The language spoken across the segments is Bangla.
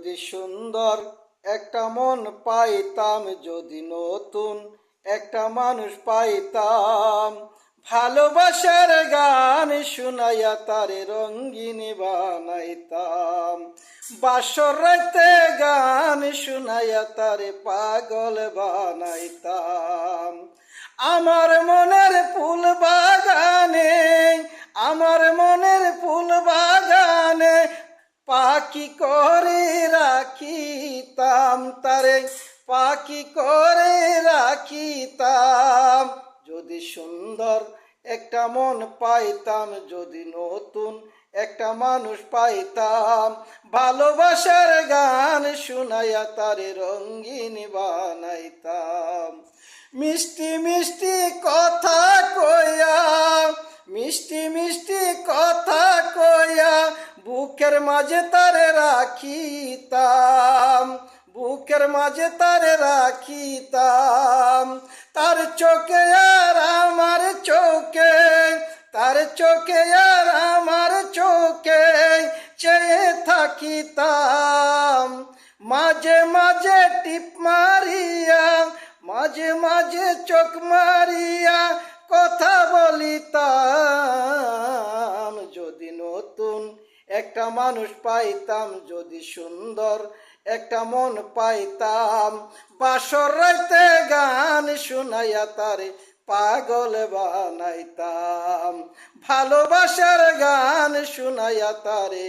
যদি সুন্দর একটা মন পাইতাম, যদি নতুন একটা মানুষ পাইতাম, ভালোবাসার গান শুনাইয়া তারে রঙ্গিন বানাইতাম। বাসর রাতে গান শুনাইয়া তারে পাগল বানাইতাম। আমার মনের ফুল বাগানে, আমার মনের ফুল বাগানে পাখি করে রাখিতাম তারে, পাখি করে রাখিতাম। যদি সুন্দর একটা মন পাইতাম, যদি নতুন একটা মানুষ পাইতাম, ভালোবাসার গান শুনাইয়া তারে রঙ্গিন বানাইতাম। মিষ্টি মিষ্টি কথা কইয়া, মিষ্টি মিষ্টি কথা কইয়া বুকের মাঝে তারে রাখিতাম, বুকের মাঝে তারে রাখিতাম। তার চোখে আর আমার চোখে, তার চোখে আর আমার চোখে চেয়ে থাকিতাম। মাঝে মাঝে টিপ মারিয়া, মাঝে মাঝে চোখ মারিয়া কথা বলিতাম। যদি নতুন একটা মানুষ পাইতাম, যদি সুন্দর একটা মন পাইতাম, বাসর রাতে গান শুনাইয়া তারে পাগল বানাইতাম। ভালোবাসার গান শুনাইয়া তারে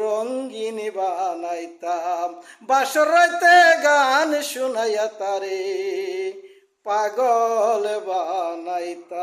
রঙ্গিন বানাইতাম। বাসর রাতে গান শুনাইয়া তারে পাগল বানাইতাম।